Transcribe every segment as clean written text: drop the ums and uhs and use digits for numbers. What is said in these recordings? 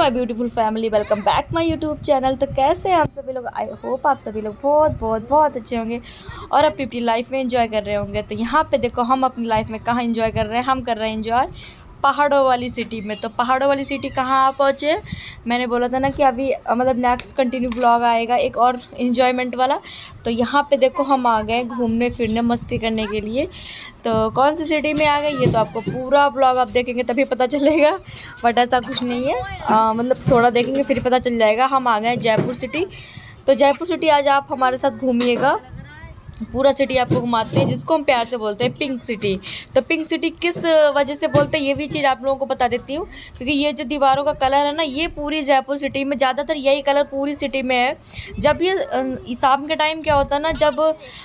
My beautiful family, welcome back my YouTube channel. तो कैसे हैं आप सभी लोग? आई होप आप सभी लोग बहुत बहुत बहुत अच्छे होंगे और अपनी लाइफ में एंजॉय कर रहे होंगे। तो यहाँ पे देखो, हम अपनी लाइफ में कहाँ एंजॉय कर रहे हैं, हम कर रहे हैं एंजॉय पहाड़ों वाली सिटी में। तो पहाड़ों वाली सिटी कहाँ आप पहुँचे? मैंने बोला था ना कि अभी मतलब नेक्स्ट कंटिन्यू ब्लॉग आएगा एक और एंजॉयमेंट वाला। तो यहाँ पे देखो, हम आ गए घूमने फिरने मस्ती करने के लिए। तो कौन सी सिटी में आ गए ये तो आपको पूरा ब्लॉग आप देखेंगे तभी पता चलेगा, बट ऐसा कुछ नहीं है। मतलब थोड़ा देखेंगे फिर पता चल जाएगा। हम आ गए जयपुर सिटी। तो जयपुर सिटी आज आप हमारे साथ घूमिएगा, पूरा सिटी आपको घुमाते हैं, जिसको हम प्यार से बोलते हैं पिंक सिटी। तो पिंक सिटी किस वजह से बोलते हैं ये भी चीज़ आप लोगों को बता देती हूँ, क्योंकि ये जो दीवारों का कलर है ना, ये पूरी जयपुर सिटी में ज़्यादातर यही कलर पूरी सिटी में है। जब ये शाम के टाइम क्या होता है ना, जब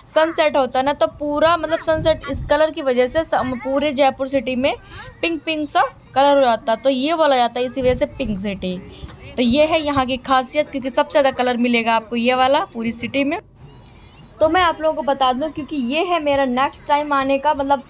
सनसेट होता है ना, तो पूरा मतलब सनसेट इस कलर की वजह से पूरे जयपुर सिटी में पिंक पिंक सा कलर हो जाता है। तो ये बोला जाता है इसी वजह से पिंक सिटी। तो ये है यहाँ की खासियत, क्योंकि सबसे ज़्यादा कलर मिलेगा आपको ये वाला पूरी सिटी में। तो मैं आप लोगों को बता दूं, क्योंकि ये है मेरा नेक्स्ट टाइम आने का, मतलब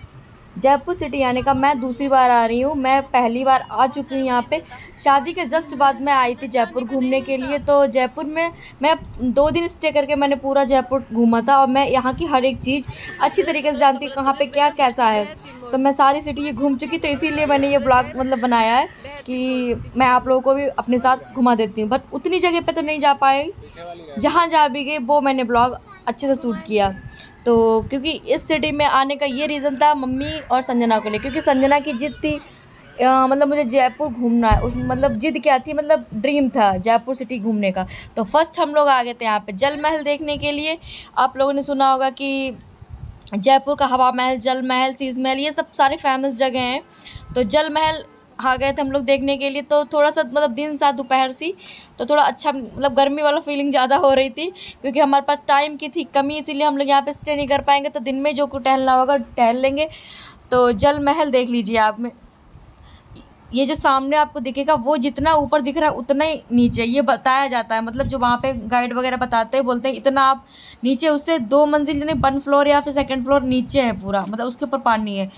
जयपुर सिटी आने का। मैं दूसरी बार आ रही हूँ, मैं पहली बार आ चुकी हूँ यहाँ पे। शादी के जस्ट बाद मैं आई थी जयपुर घूमने के लिए। तो जयपुर में मैं 2 दिन स्टे करके मैंने पूरा जयपुर घूमा था, और मैं यहाँ की हर एक चीज़ अच्छी तरीके से जानती हूँ, कहाँ पे क्या कैसा है। तो मैं सारी सिटी ये घूम चुकी, तो इसीलिए मैंने ये ब्लॉग मतलब बनाया है कि मैं आप लोगों को भी अपने साथ घुमा देती हूँ। बट उतनी जगह पे तो नहीं जा पाई, जहाँ जा भी गई वो मैंने ब्लॉग अच्छे से शूट किया। तो क्योंकि इस सिटी में आने का ये रीज़न था मम्मी और संजना को लिए, क्योंकि संजना की जिद थी मतलब मुझे जयपुर घूमना है। उस मतलब जिद क्या थी, मतलब ड्रीम था जयपुर सिटी घूमने का। तो फर्स्ट हम लोग आ गए थे यहाँ पे जल महल देखने के लिए। आप लोगों ने सुना होगा कि जयपुर का हवा महल, जल महल, शीश महल, ये सब सारे फेमस जगह हैं। तो जल महल आ गए थे हम लोग देखने के लिए। तो थोड़ा सा मतलब दिन सा दोपहर सी, तो थोड़ा अच्छा मतलब गर्मी वाला फीलिंग ज़्यादा हो रही थी, क्योंकि हमारे पास टाइम की थी कमी, इसीलिए हम लोग यहाँ पे स्टे नहीं कर पाएंगे। तो दिन में जो को टहलना होगा टहल लेंगे। तो जल महल देख लीजिए आप में, ये जो सामने आपको दिखेगा वो जितना ऊपर दिख रहा है उतना ही नीचे, ये बताया जाता है। मतलब जो वहाँ पे गाइड वगैरह बताते हैं, बोलते हैं इतना आप नीचे, उससे 2 मंजिल यानी 1 फ्लोर या फिर 2nd फ्लोर नीचे है पूरा, मतलब उसके ऊपर पानी है।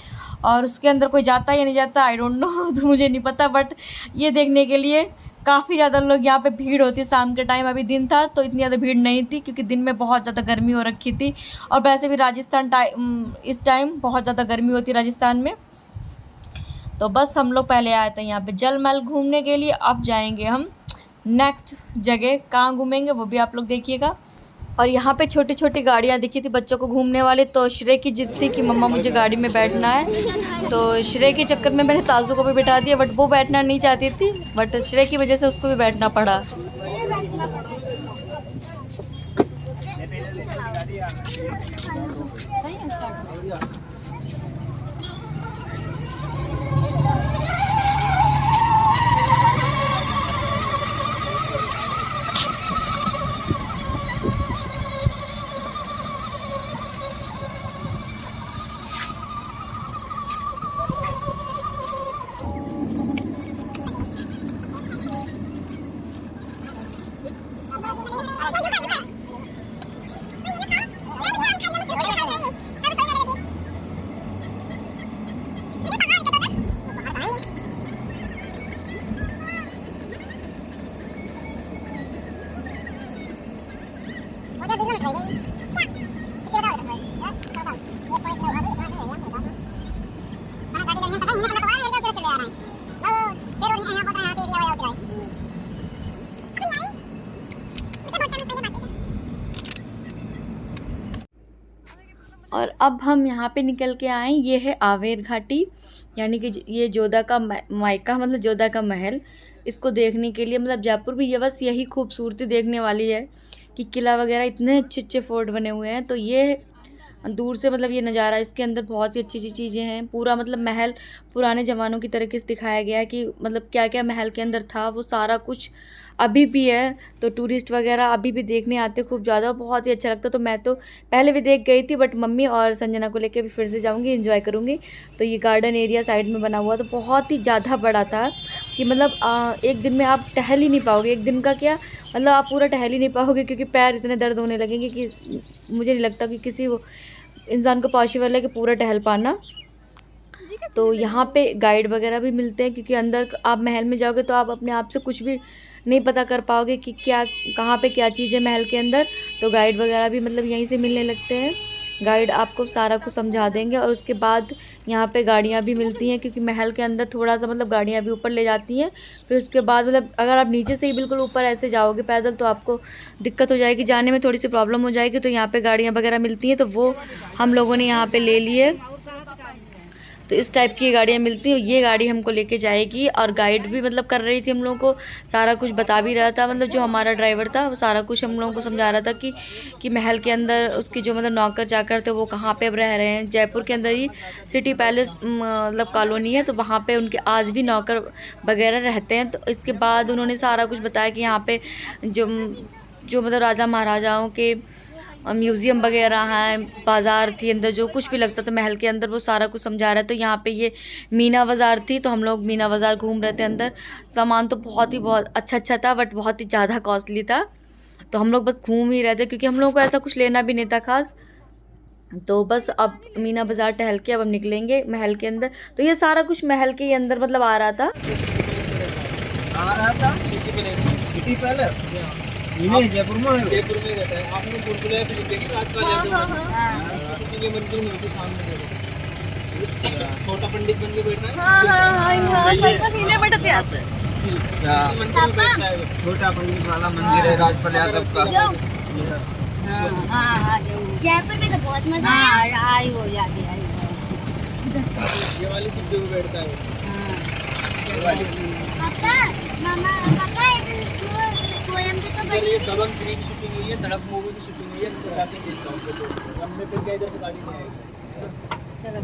और उसके अंदर कोई जाता है या नहीं जाता आई डोंट नो, तो मुझे नहीं पता। बट ये देखने के लिए काफ़ी ज़्यादा लोग यहाँ पे भीड़ होती है शाम के टाइम। अभी दिन था तो इतनी ज़्यादा भीड़ नहीं थी, क्योंकि दिन में बहुत ज़्यादा गर्मी हो रखी थी। और वैसे भी राजस्थान इस टाइम बहुत ज़्यादा गर्मी होती है राजस्थान में। तो बस हम लोग पहले आए थे यहाँ पे जल महल घूमने के लिए। अब जाएंगे हम नेक्स्ट जगह, कहाँ घूमेंगे वो भी आप लोग देखिएगा। और यहाँ पे छोटी छोटी गाड़ियाँ दिखी थी बच्चों को घूमने वाली। तो श्रेय की जिद थी कि मम्मा मुझे गाड़ी में बैठना है। तो श्रेय के चक्कर में मैंने ताजू को भी बैठा दिया, बट वो बैठना नहीं चाहती थी, बट श्रेय की वजह से उसको भी बैठना पड़ा। और अब हम यहाँ पे निकल के आए, ये है आवेर घाटी, यानी कि ये जोधा का मायका, मतलब जोधा का महल। इसको देखने के लिए मतलब जयपुर भी ये बस यही खूबसूरती देखने वाली है कि किला वगैरह इतने अच्छे अच्छे फोर्ट बने हुए हैं। तो ये दूर से मतलब ये नज़ारा, इसके अंदर बहुत ही अच्छी अच्छी चीज़ें हैं। पूरा मतलब महल पुराने ज़मानों की तरीके से दिखाया गया है कि मतलब क्या क्या महल के अंदर था, वो सारा कुछ अभी भी है। तो टूरिस्ट वगैरह अभी भी देखने आते खूब ज़्यादा, बहुत ही अच्छा लगता। तो मैं तो पहले भी देख गई थी, बट मम्मी और संजना को लेकर भी फिर से जाऊँगी, इंजॉय करूँगी। तो ये गार्डन एरिया साइड में बना हुआ तो बहुत ही ज़्यादा बड़ा था कि मतलब एक दिन में आप टहल ही नहीं पाओगे। एक दिन का क्या मतलब आप पूरा टहल ही नहीं पाओगे, क्योंकि पैर इतने दर्द होने लगेंगे कि मुझे नहीं लगता कि किसी इंसान को पॉसिबल है कि पूरा टहल पाना। तो यहाँ पे गाइड वगैरह भी मिलते हैं, क्योंकि अंदर आप महल में जाओगे तो आप अपने आप से कुछ भी नहीं पता कर पाओगे कि क्या कहाँ पे क्या चीज़ है महल के अंदर। तो गाइड वगैरह भी मतलब यहीं से मिलने लगते हैं। गाइड आपको सारा कुछ समझा देंगे। और उसके बाद यहाँ पे गाड़ियाँ भी मिलती हैं, क्योंकि महल के अंदर थोड़ा सा मतलब गाड़ियाँ भी ऊपर ले जाती हैं। फिर उसके बाद मतलब अगर आप नीचे से ही बिल्कुल ऊपर ऐसे जाओगे पैदल तो आपको दिक्कत हो जाएगी, जाने में थोड़ी सी प्रॉब्लम हो जाएगी। तो यहाँ पे गाड़ियाँ वगैरह मिलती हैं, तो वो हम लोगों ने यहाँ पे ले लिए। तो इस टाइप की गाड़ियाँ मिलती हैं, ये गाड़ी हमको लेके जाएगी। और गाइड भी मतलब कर रही थी हम लोगों को, सारा कुछ बता भी रहा था। मतलब जो हमारा ड्राइवर था वो सारा कुछ हम लोगों को समझा रहा था कि महल के अंदर उसके जो मतलब नौकर चाकर थे वो कहाँ पे अब रह रहे हैं। जयपुर के अंदर ही सिटी पैलेस मतलब कॉलोनी है, तो वहाँ पे उनके आज भी नौकर वगैरह रहते हैं। तो इसके बाद उन्होंने सारा कुछ बताया कि यहाँ पे जो जो मतलब राजा महाराजाओं के म्यूज़ियम वगैरह हैं, बाज़ार थी अंदर, जो कुछ भी लगता था महल के अंदर वो सारा कुछ समझा रहा है। तो यहाँ पे ये मीना बाज़ार थी, तो हम लोग मीना बाज़ार घूम रहे थे अंदर। सामान तो बहुत अच्छा था, बट बहुत ही ज़्यादा कॉस्टली था। तो हम लोग बस घूम ही रहे थे, क्योंकि हम लोग को ऐसा कुछ लेना भी नहीं था खास। तो बस अब मीना बाज़ार टहल के अब हम निकलेंगे महल के अंदर। तो ये सारा कुछ महल के अंदर मतलब आ रहा था। सिटी पैलेस जयपुर में रहता है। आपने भूल भुलैया फिल्म देखी रात का उसकी शूटिंग के मंदिर में होती सामने देखो, छोटा पंडित बन के बैठा है। छोटा पंडित वाला मंदिर है राजपाल यादव का। जयपुर में तो बहुत मजा आया। आई हो जाती है ये वाली सीट पे बैठता है। पापा मामा पापा पोएम भी तो ये दबंग 3 की शूटिंग हुई है, धड़क मूवी की शूटिंग हुई है। तो जाके देखता हूं तो हमने फिर क्या इधर से गाड़ी नहीं आई। चलो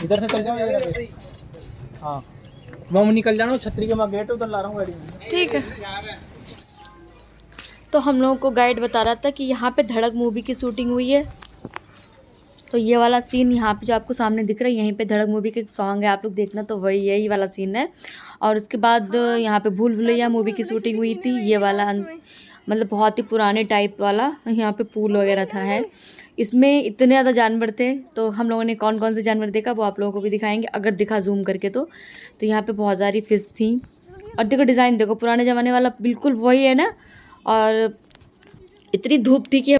इधर से चल जाओ यार। हाँ मैं निकल जाना, छतरी के मैं गेट उधर ला रहा हूँ गाड़ी में। ठीक है। तो हम लोगों को गाइड बता रहा था कि यहाँ पे धड़क मूवी की शूटिंग हुई है। तो ये वाला सीन यहाँ पे जो आपको सामने दिख रहा है, यहीं पे धड़क मूवी के एक सॉन्ग है, आप लोग देखना। तो वही यही वाला सीन है। और उसके बाद यहाँ पे भूल भुलैया मूवी की शूटिंग हुई थी। ये वाला मतलब बहुत ही पुराने टाइप वाला यहाँ पे पूल वगैरह था है। इसमें इतने ज़्यादा जानवर थे, तो हम लोगों ने कौन कौन से जानवर देखा वो आप लोगों को भी दिखाएंगे अगर दिखा जूम करके। तो यहाँ पे बहुत सारी फिश थी। और देखो डिज़ाइन देखो, पुराने ज़माने वाला बिल्कुल वही है ना। और इतनी धूप थी कि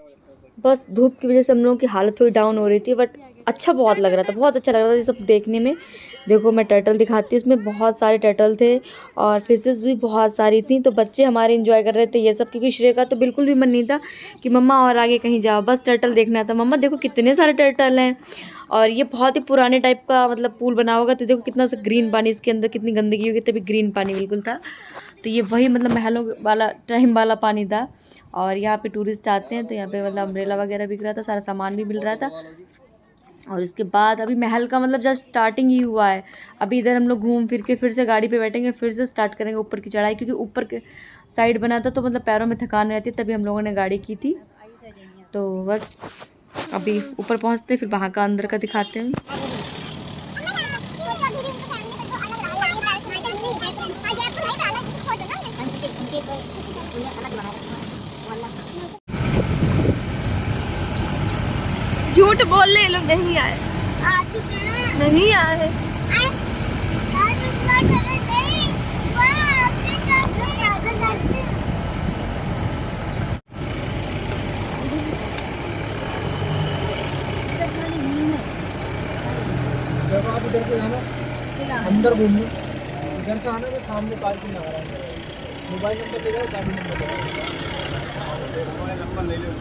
बस धूप की वजह से हम लोगों की हालत थोड़ी डाउन हो रही थी, बट अच्छा बहुत लग रहा था, बहुत अच्छा लग रहा था ये सब देखने में। देखो मैं टर्टल दिखाती हूँ, इसमें बहुत सारे टर्टल थे और फिशेस भी बहुत सारी थी। तो बच्चे हमारे एंजॉय कर रहे थे ये सब, क्योंकि श्रेया का तो बिल्कुल भी मन नहीं था कि मम्मा और आगे कहीं जाओ, बस टर्टल देखना था। मम्मा देखो कितने सारे टर्टल हैं। और ये बहुत ही पुराने टाइप का मतलब पूल बना होगा। तो देखो कितना सा ग्रीन पानी, इसके अंदर कितनी गंदगी होगी, तभी ग्रीन पानी बिल्कुल था। तो ये वही मतलब महलों वाला टाइम वाला पानी था। और यहाँ पे टूरिस्ट आते हैं, तो यहाँ पे मतलब अम्ब्रेला वगैरह बिक रहा था, सारा सामान भी मिल रहा था। और इसके बाद अभी महल का मतलब जस्ट स्टार्टिंग ही हुआ है। अभी इधर हम लोग घूम फिर के फिर से गाड़ी पे बैठेंगे, फिर से स्टार्ट करेंगे ऊपर की चढ़ाई, क्योंकि ऊपर के साइड बना था तो मतलब पैरों में थकान रहती, तभी हम लोगों ने गाड़ी की थी। तो बस अभी ऊपर पहुँचते फिर वहाँ का अंदर का दिखाते हैं। झूठ बोल रहे लोग, नहीं आए। आ चुके हैं। नहीं आए। जब आप इधर से जाना अंदर घूमने, इधर से आना तो सामने पार्किंग लगा रहा है। मोबाइल नंबर ले लो, गाड़ी नंबर ले लो, मोबाइल नंबर ले लो।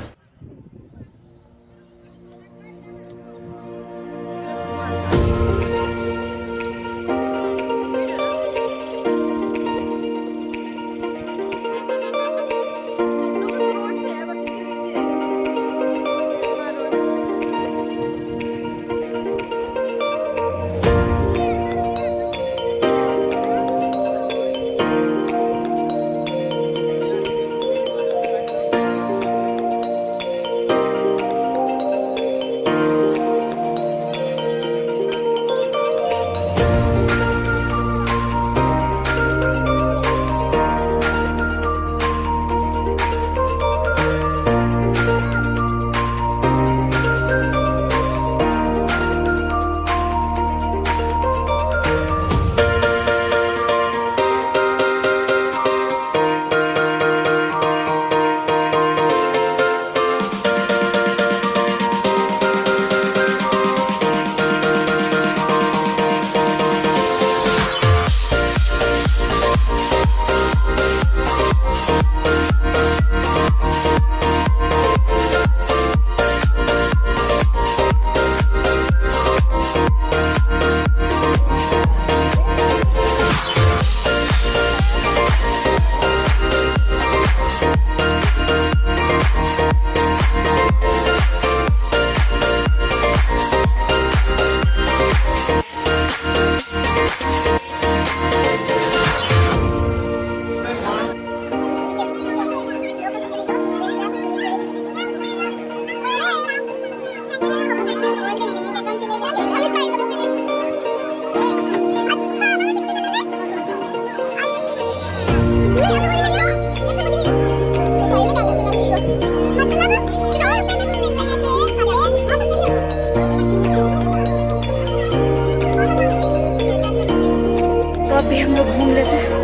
भी हम लोग घूम लेते हैं।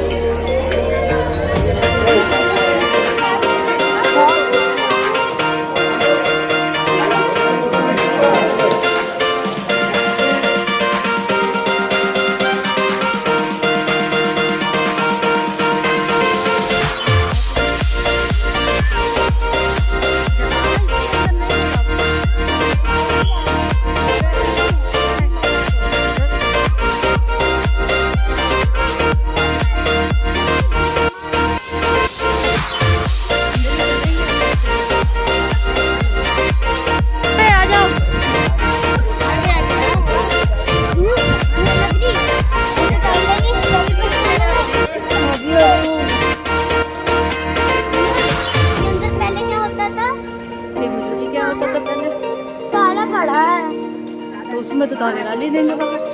तो उसमें तो ताले डाल ही देंगे बाहर से।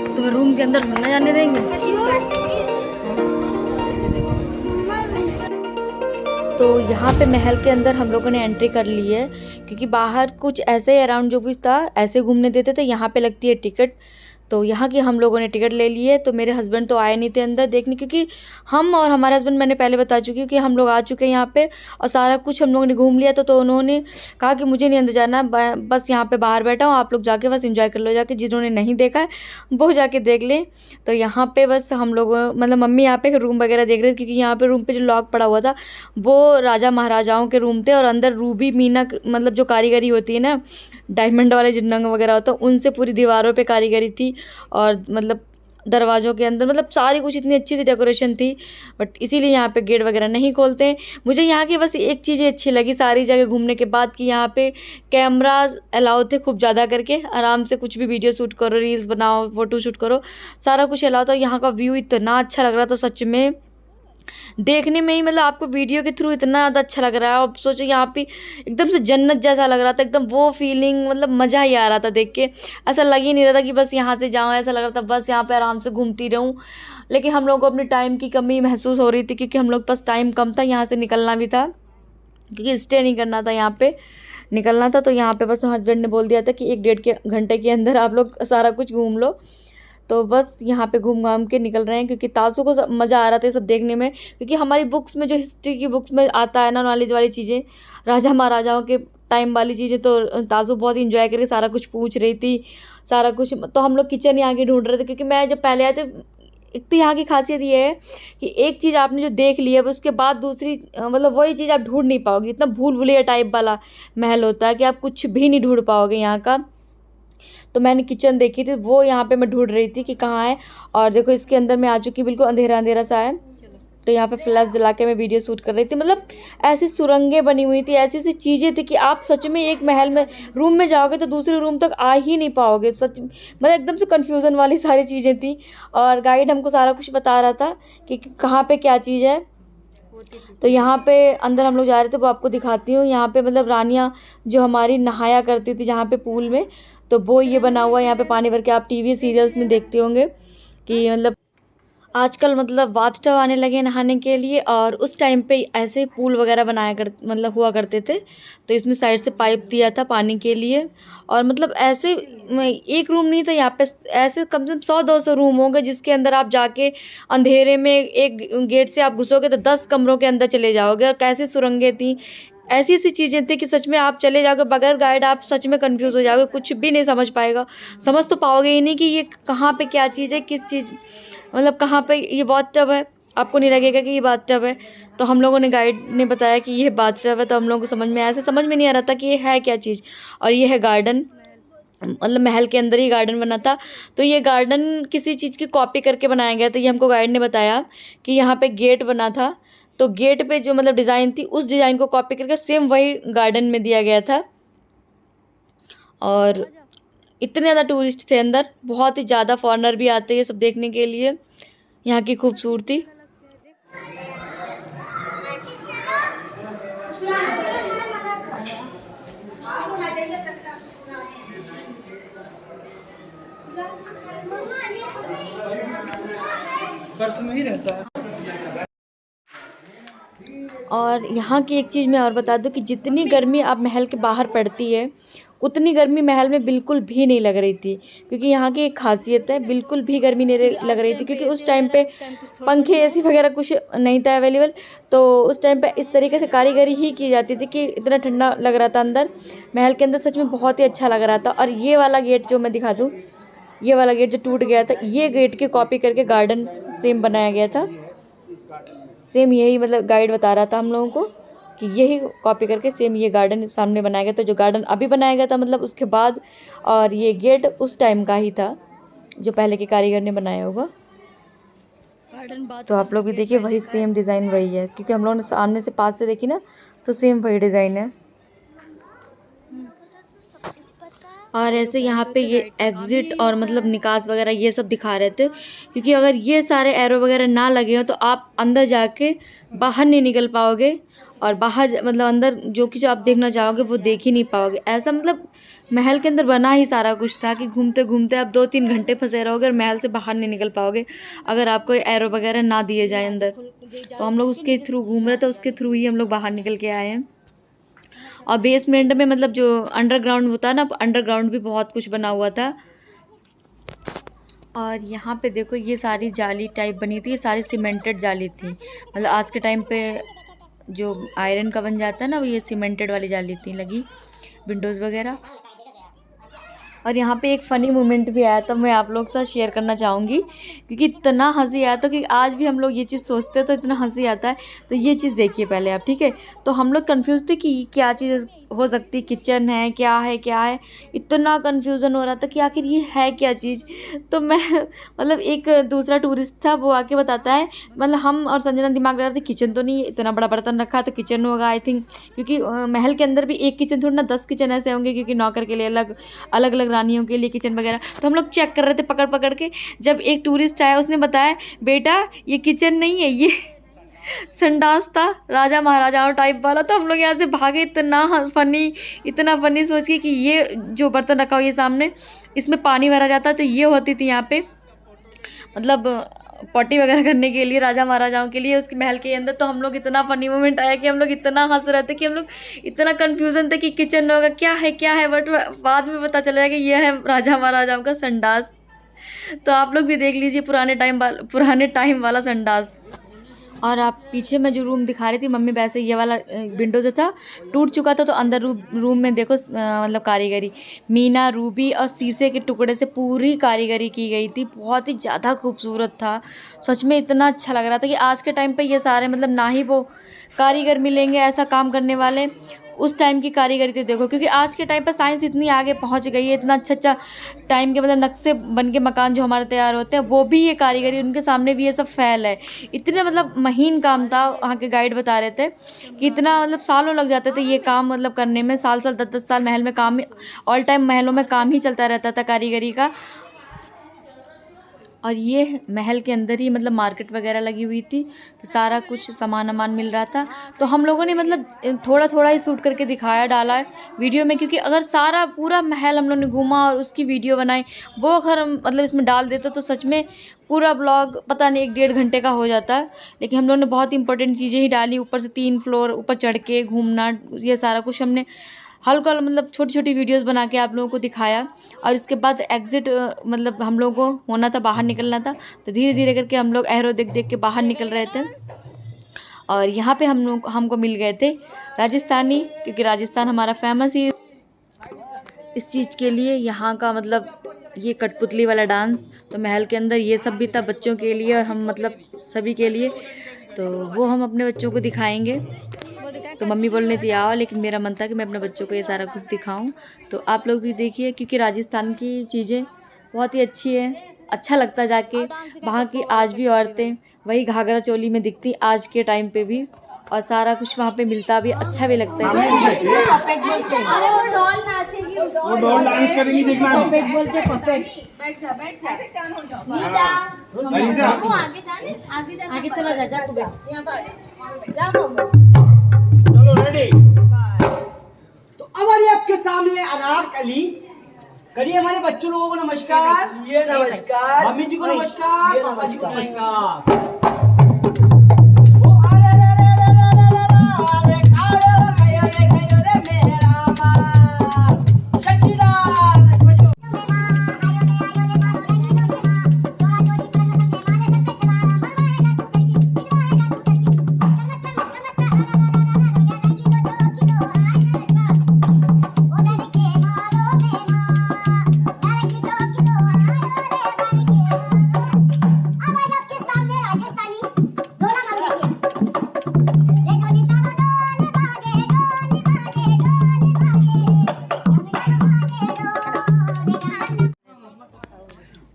तुम्हें रूम के अंदर न जाने देंगे। तो यहाँ पे महल के अंदर हम लोगों ने एंट्री कर ली है, क्योंकि बाहर कुछ ऐसे अराउंड जो भी था ऐसे घूमने देते थे। यहाँ पे लगती है टिकट, तो यहाँ की हम लोगों ने टिकट ले ली है। तो मेरे हस्बैंड तो आए नहीं थे अंदर देखने, क्योंकि हम और हमारे हस्बैंड, मैंने पहले बता चुकी हूँ कि हम लोग आ चुके हैं यहाँ पे और सारा कुछ हम लोगों ने घूम लिया। तो उन्होंने कहा कि मुझे नहीं अंदर जाना, बस यहाँ पे बाहर बैठा हूँ, आप लोग जाके बस एंजॉय कर लो, जाके जिन्होंने नहीं देखा है वो जाके देख लें। तो यहाँ पे बस हम लोग, मतलब मम्मी यहाँ पे रूम वगैरह देख रहे थे, क्योंकि यहाँ पे रूम पे जो लॉक पड़ा हुआ था वो राजा महाराजाओं के रूम थे, और अंदर रूबी मीना, मतलब जो कारीगरी होती है ना, डायमंड वाले जो नंग वगैरह होता है उनसे पूरी दीवारों पे कारीगरी थी, और मतलब दरवाज़ों के अंदर मतलब सारी कुछ इतनी अच्छी सी डेकोरेशन थी। बट इसीलिए यहाँ पे गेट वगैरह नहीं खोलते हैं। मुझे यहाँ की बस एक चीज़ अच्छी लगी सारी जगह घूमने के बाद, कि यहाँ पे कैमराज अलाउ थे खूब ज़्यादा करके, आराम से कुछ भी वीडियो शूट करो, रील्स बनाओ, फ़ोटो शूट करो, सारा कुछ अलाउ था। यहाँ का व्यू इतना अच्छा लग रहा था सच में, देखने में ही मतलब आपको वीडियो के थ्रू इतना ज़्यादा अच्छा लग रहा है। और सोचो यहाँ पे एकदम से जन्नत जैसा लग रहा था, एकदम वो फीलिंग, मतलब मज़ा ही आ रहा था देख के। ऐसा लग ही नहीं रहा था कि बस यहाँ से जाऊँ, ऐसा लग रहा था बस यहाँ पे आराम से घूमती रहूँ। लेकिन हम लोगों को अपनी टाइम की कमी महसूस हो रही थी, क्योंकि हम लोग पास टाइम कम था, यहाँ से निकलना भी था, क्योंकि स्टे नहीं करना था, यहाँ पे निकलना था। तो यहाँ पे बस हस्बैंड ने बोल दिया था कि 1-1.5 घंटे के अंदर आप लोग सारा कुछ घूम लो। तो बस यहाँ पे घूम घाम के निकल रहे हैं, क्योंकि तासु को मज़ा आ रहा था सब देखने में, क्योंकि हमारी बुक्स में जो हिस्ट्री की बुक्स में आता है ना, नॉलेज वाली चीज़ें, राजा महाराजाओं के टाइम वाली चीज़ें, तो तासु बहुत इंजॉय करके सारा कुछ पूछ रही थी, सारा कुछ। तो हम लोग किचन यहाँ की ढूंढ रहे थे, क्योंकि मैं जब पहले आए थे, एक तो यहाँ की खासियत ये है कि एक चीज़ आपने जो देख ली है उसके बाद दूसरी, मतलब वही चीज़ आप ढूंढ नहीं पाओगे। इतना भूल भुलैया टाइप वाला महल होता है कि आप कुछ भी नहीं ढूंढ पाओगे यहाँ का। तो मैंने किचन देखी थी, वो यहाँ पे मैं ढूंढ रही थी कि कहाँ है। और देखो इसके अंदर मैं आ चुकी, बिल्कुल अंधेरा अंधेरा सा है। तो यहाँ पे फ्लैश जला के मैं वीडियो शूट कर रही थी। मतलब ऐसी सुरंगें बनी हुई थी, ऐसी ऐसी चीज़ें थी कि आप सच में एक महल में रूम में जाओगे तो दूसरे रूम तक आ ही नहीं पाओगे। सच मतलब एकदम से कन्फ्यूज़न वाली सारी चीज़ें थी, और गाइड हमको सारा कुछ बता रहा था कि कहाँ पे क्या चीज़ है। तो यहाँ पे अंदर हम लोग जा रहे थे, वो आपको दिखाती हूँ। यहाँ पे मतलब रानियाँ जो हमारी नहाया करती थी जहाँ पे पूल में, तो वो ये बना हुआ है यहाँ पे पानी भर के। आप टीवी सीरियल्स में देखते होंगे कि मतलब आजकल मतलब बाथटब आने लगे नहाने के लिए, और उस टाइम पे ऐसे पूल वगैरह बनाया कर मतलब हुआ करते थे। तो इसमें साइड से पाइप दिया था पानी के लिए, और मतलब ऐसे एक रूम नहीं था यहाँ पे, ऐसे कम से कम 100-200 रूम होंगे, जिसके अंदर आप जाके अंधेरे में एक गेट से आप घुसोगे तो 10 कमरों के अंदर चले जाओगे। और कैसी सुरंगें थी, ऐसी ऐसी चीज़ें थी कि सच में आप चले जाओगे बगैर गाइड, आप सच में कंफ्यूज हो जाओगे, कुछ भी नहीं समझ तो पाओगे ही नहीं कि ये कहाँ पे क्या चीज़ है, किस चीज़, मतलब कहाँ पे ये बाथटब है, आपको नहीं लगेगा कि ये बाथटब है। तो हम लोगों ने, गाइड ने बताया कि ये बाथटब है, तो हम लोगों को समझ में नहीं आ रहा था कि ये है क्या चीज़। और ये है गार्डन, मतलब महल के अंदर ही गार्डन बना था। तो ये गार्डन किसी चीज़ की कॉपी करके बनाया गया था, ये हमको गाइड ने बताया कि यहाँ पे गेट बना था, तो गेट पे जो मतलब डिज़ाइन थी उस डिज़ाइन को कॉपी करके सेम वही गार्डन में दिया गया था। और इतने ज़्यादा टूरिस्ट थे अंदर, बहुत ही ज़्यादा फॉरेनर भी आते हैं सब देखने के लिए यहाँ की खूबसूरती। पर्स में ही रहता है। और यहाँ की एक चीज़ मैं और बता दूँ कि जितनी गर्मी आप महल के बाहर पड़ती है, उतनी गर्मी महल में बिल्कुल भी नहीं लग रही थी, क्योंकि यहाँ की एक खासियत है, बिल्कुल भी गर्मी नहीं लग रही थी, क्योंकि उस टाइम पे पंखे एसी वगैरह कुछ नहीं था अवेलेबल। तो उस टाइम पे इस तरीके से कारीगरी ही की जाती थी कि इतना ठंडा लग रहा था अंदर, महल के अंदर सच में बहुत ही अच्छा लग रहा था। और ये वाला गेट जो मैं दिखा दूँ, ये वाला गेट जो टूट गया था, ये गेट की कॉपी करके गार्डन सेम बनाया गया था। सेम यही मतलब गाइड बता रहा था हम लोगों को कि यही कॉपी करके सेम ये गार्डन सामने बनाया गया था। जो गार्डन अभी बनाया गया था मतलब उसके बाद, और ये गेट उस टाइम का ही था जो पहले के कारीगर ने बनाया होगा। गार्डन बात तो आप लोग भी देखिए, वही सेम डिज़ाइन वही है, क्योंकि हम लोगों ने सामने से पास से देखी ना, तो सेम वही डिज़ाइन है। और ऐसे यहाँ पे ये एग्ज़िट और मतलब निकास वगैरह ये सब दिखा रहे थे, क्योंकि अगर ये सारे एरो वगैरह ना लगे हो तो आप अंदर जाके बाहर नहीं निकल पाओगे, और बाहर मतलब अंदर जो कुछ आप देखना चाहोगे वो देख ही नहीं पाओगे। ऐसा मतलब महल के अंदर बना ही सारा कुछ था कि घूमते घूमते आप 2-3 घंटे फंसे रहोगे और महल से बाहर नहीं निकल पाओगे अगर आपको एरो वगैरह ना दिए जाए अंदर। तो हम लोग उसके थ्रू घूम रहे थे, उसके थ्रू ही हम लोग बाहर निकल के आए हैं। और बेसमेंट में मतलब जो अंडरग्राउंड होता है ना, अंडरग्राउंड भी बहुत कुछ बना हुआ था। और यहाँ पे देखो ये सारी जाली टाइप बनी थी, ये सारी सीमेंटेड जाली थी। मतलब आज के टाइम पे जो आयरन का बन जाता है ना, वो ये सीमेंटेड वाली जाली थी लगी, विंडोज़ वगैरह। और यहाँ पे एक फ़नी मोमेंट भी आया था, मैं आप लोग के साथ शेयर करना चाहूँगी, क्योंकि इतना हंसी आया था कि आज भी हम लोग ये चीज़ सोचते हैं तो इतना हंसी आता है। तो ये चीज़ देखिए पहले आप, ठीक है। तो हम लोग कंफ्यूज थे कि क्या चीज़ हो सकती, किचन है क्या है क्या है, इतना कन्फ्यूज़न हो रहा था कि आखिर ये है क्या चीज़। तो मैं मतलब एक दूसरा टूरिस्ट था, वो आके बताता है, मतलब हम और संजना दिमाग लगा रहे थे किचन तो नहीं है, इतना बड़ा बर्तन रखा है तो किचन होगा आई थिंक, क्योंकि महल के अंदर भी एक किचन थोड़ी ना 10 किचन ऐसे होंगे, क्योंकि नौकर के लिए अलग अलग अलग रानियों के लिए किचन वगैरह। तो हम लोग चेक कर रहे थे पकड़ पकड़ के, जब एक टूरिस्ट आया उसने बताया बेटा ये किचन नहीं है, ये संडास था राजा महाराजाओं टाइप वाला। तो हम लोग यहाँ से भागे, इतना फनी सोच के कि ये जो बर्तन रखा हो ये सामने, इसमें पानी भरा जाता, तो ये होती थी यहाँ पे मतलब पॉटी वगैरह करने के लिए राजा महाराजाओं के लिए उसके महल के अंदर। तो हम लोग इतना फनी मोमेंट आया कि हम लोग इतना हंस रहे थे कि हम लोग इतना कन्फ्यूजन थे कि किचन होगा क्या है, बट बाद में पता चला कि ये है राजा महाराजाओं का संडास। तो आप लोग भी देख लीजिए पुराने टाइम वाला संडास। और आप पीछे में जो रूम दिखा रही थी मम्मी, वैसे ये वाला विंडो जो था टूट चुका था, तो अंदर रूम में देखो मतलब कारीगरी मीना, रूबी और शीशे के टुकड़े से पूरी कारीगरी की गई थी। बहुत ही ज़्यादा खूबसूरत था, सच में इतना अच्छा लग रहा था कि आज के टाइम पे ये सारे मतलब ना ही वो कारीगर मिलेंगे ऐसा काम करने वाले, उस टाइम की कारीगरी तो देखो। क्योंकि आज के टाइम पर साइंस इतनी आगे पहुंच गई है, इतना अच्छा टाइम के मतलब नक्शे बन के मकान जो हमारे तैयार होते हैं, वो भी ये कारीगरी उनके सामने भी ये सब फैल है। इतने मतलब महीन काम था, वहाँ के गाइड बता रहे थे कि इतना मतलब सालों लग जाते थे ये काम मतलब करने में, साल 10 साल महल में काम, ऑल टाइम महलों में काम ही चलता रहता था कारीगरी का। और ये महल के अंदर ही मतलब मार्केट वगैरह लगी हुई थी, तो सारा कुछ सामान मिल रहा था। तो हम लोगों ने मतलब थोड़ा थोड़ा ही शूट करके दिखाया, डाला है वीडियो में, क्योंकि अगर सारा पूरा महल हम लोग ने घूमा और उसकी वीडियो बनाई, वो अगर हम मतलब इसमें डाल देते तो सच में पूरा ब्लॉग पता नहीं 1-1.5 घंटे का हो जाता है। लेकिन हम लोगों ने बहुत इंपॉर्टेंट चीज़ें ही डाली, ऊपर से 3 फ्लोर ऊपर चढ़ के घूमना, ये सारा कुछ हमने हल्का मतलब छोटी छोटी वीडियोस बना के आप लोगों को दिखाया। और इसके बाद एग्ज़िट मतलब हम लोगों को होना था, बाहर निकलना था, तो धीरे धीरे करके हम लोग एरो देख देख के बाहर निकल रहे थे। और यहाँ पे हमको मिल गए थे राजस्थानी, क्योंकि राजस्थान हमारा फेमस ही इस चीज़ के लिए। यहाँ का मतलब ये कठपुतली वाला डांस, तो महल के अंदर ये सब भी था बच्चों के लिए और हम मतलब सभी के लिए, तो वो हम अपने बच्चों को दिखाएंगे। तो मम्मी बोल रही थी आओ, लेकिन मेरा मन था कि मैं अपने बच्चों को ये सारा कुछ दिखाऊं। तो आप लोग भी देखिए, क्योंकि राजस्थान की चीज़ें बहुत ही अच्छी है, अच्छा लगता है जाके। वहाँ की आज भी औरतें वही घाघरा चोली में दिखती आज के टाइम पे भी, और सारा कुछ वहाँ पे मिलता भी, अच्छा भी लगता है। वो डॉल डांस करेंगी, देखना आगे चला जा चलो रेडी। तो अब आ रही है आपके सामने अनारकली। करिए हमारे बच्चों लोगों को नमस्कार। ये नमस्कार। मम्मी जी को नमस्कार, पापा जी को नमस्कार।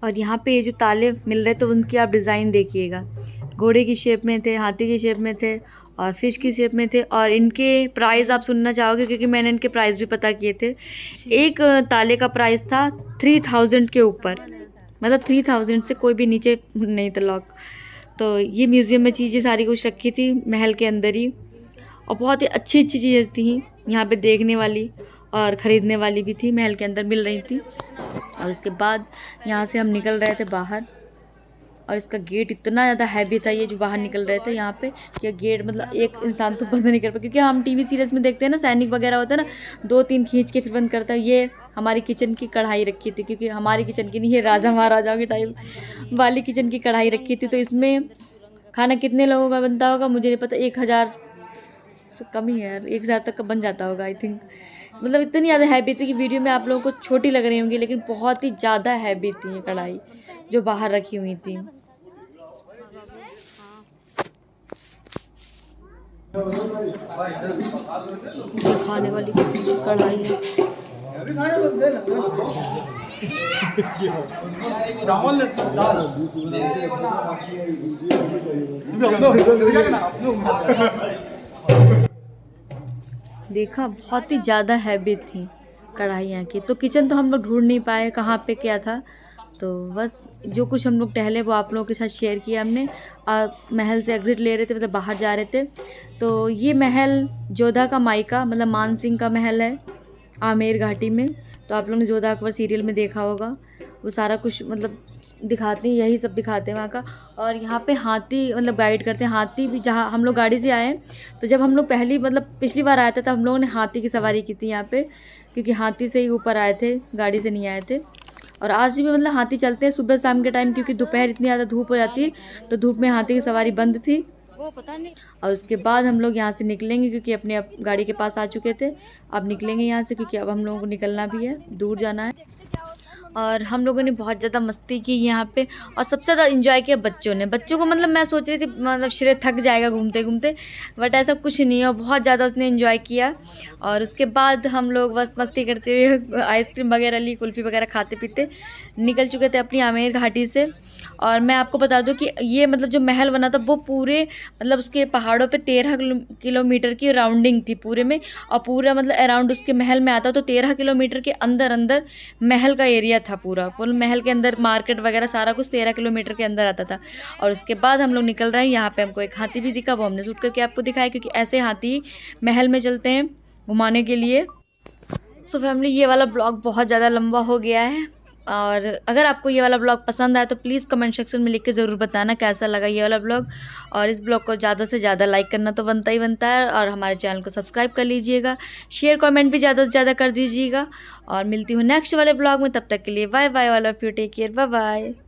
और यहाँ पे ये जो ताले मिल रहे थे उनकी आप डिज़ाइन देखिएगा, घोड़े की शेप में थे, हाथी की शेप में थे और फिश की शेप में थे। और इनके प्राइस आप सुनना चाहोगे क्योंकि मैंने इनके प्राइस भी पता किए थे। एक ताले का प्राइस था 3000 के ऊपर, मतलब 3000 से कोई भी नीचे नहीं था लॉक। तो ये म्यूज़ियम में चीज़ें सारी कुछ रखी थी महल के अंदर ही, और बहुत ही अच्छी अच्छी चीज़ें थी यहाँ पे देखने वाली और ख़रीदने वाली भी थी, महल के अंदर मिल रही थी। और उसके बाद यहाँ से हम निकल रहे थे बाहर, और इसका गेट इतना ज़्यादा हैवी था ये जो बाहर निकल रहे थे यहाँ पे, कि गेट मतलब एक इंसान तो बंद नहीं कर पाया, क्योंकि हम टीवी सीरीज़ में देखते हैं ना, सैनिक वगैरह होता है ना, 2-3 खींच के फिर बंद करता है। ये हमारी किचन की कढ़ाई रखी थी, क्योंकि हमारी किचन की नहीं, ये राजा महाराजाओं के टाइम वाली किचन की कढ़ाई रखी थी। तो इसमें खाना कितने लोगों का बनता होगा मुझे नहीं पता, 1000 से कम ही है यार, 1000 तक का बन जाता होगा आई थिंक। मतलब इतनी ज़्यादा हैवी थी कि वीडियो में आप लोगों को छोटी लग रही होंगी, लेकिन बहुत ही ज़्यादा हैवी थी ये कढ़ाई जो बाहर रखी हुई थी। ये खाने वाली कढ़ाई है। देखा, बहुत ही ज़्यादा हैवी थी कढ़ाइयाँ की। तो किचन तो हम लोग ढूंढ नहीं पाए कहाँ पे क्या था, तो बस जो कुछ हम लोग टहले वो आप लोगों के साथ शेयर किया हमने। महल से एग्ज़िट ले रहे थे, मतलब बाहर जा रहे थे। तो ये महल जोधा का मायका, मतलब मान सिंह का महल है आमेर घाटी में। तो आप लोगों ने जोधा अकबर सीरियल में देखा होगा, वो सारा कुछ मतलब दिखाते हैं, यही सब दिखाते हैं वहाँ का। और यहाँ पे हाथी मतलब गाइड करते हैं, हाथी भी। जहाँ हम लोग गाड़ी से आए, तो जब हम लोग पिछली बार आए थे तब हम लोगों ने हाथी की सवारी की थी यहाँ पे, क्योंकि हाथी से ही ऊपर आए थे, गाड़ी से नहीं आए थे। और आज भी मतलब हाथी चलते हैं सुबह शाम के टाइम, क्योंकि दोपहर इतनी ज़्यादा धूप हो जाती है, तो धूप में हाथी की सवारी बंद थी। वो पता नहीं। और उसके बाद हम लोग यहाँ से निकलेंगे, क्योंकि अपने गाड़ी के पास आ चुके थे। अब निकलेंगे यहाँ से, क्योंकि अब हम लोगों को निकलना भी है, दूर जाना है। और हम लोगों ने बहुत ज़्यादा मस्ती की यहाँ पे, और सबसे ज़्यादा एंजॉय किया बच्चों ने। बच्चों को मतलब मैं सोच रही थी मतलब श्रेय थक जाएगा घूमते घूमते, बट ऐसा कुछ नहीं है, बहुत ज़्यादा उसने एंजॉय किया। और उसके बाद हम लोग बस मस्ती करते हुए आइसक्रीम वगैरह ली, कुल्फ़ी वगैरह खाते पीते निकल चुके थे अपनी आमेर घाटी से। और मैं आपको बता दूं कि ये मतलब जो महल बना था वो पूरे मतलब उसके पहाड़ों पे 13 किलोमीटर की राउंडिंग थी पूरे में, और पूरा मतलब अराउंड उसके महल में आता, तो 13 किलोमीटर के अंदर अंदर महल का एरिया था पूरा महल के अंदर, मार्केट वगैरह सारा कुछ 13 किलोमीटर के अंदर आता था। और उसके बाद हम लोग निकल रहे हैं, यहाँ पे हमको एक हाथी भी दिखा, वो हमने शूट करके आपको दिखाया, क्योंकि ऐसे हाथी महल में चलते हैं घुमाने के लिए। सो फैमिली, ये वाला ब्लॉग बहुत ज़्यादा लंबा हो गया है, और अगर आपको ये वाला ब्लॉग पसंद आया तो प्लीज़ कमेंट सेक्शन में लिख के ज़रूर बताना कैसा लगा ये वाला ब्लॉग। और इस ब्लॉग को ज़्यादा से ज़्यादा लाइक करना तो बनता ही बनता है, और हमारे चैनल को सब्सक्राइब कर लीजिएगा, शेयर कमेंट भी ज़्यादा से ज़्यादा कर दीजिएगा। और मिलती हूँ नेक्स्ट वाले ब्लॉग में, तब तक के लिए bye bye, all of you, take care, bye bye.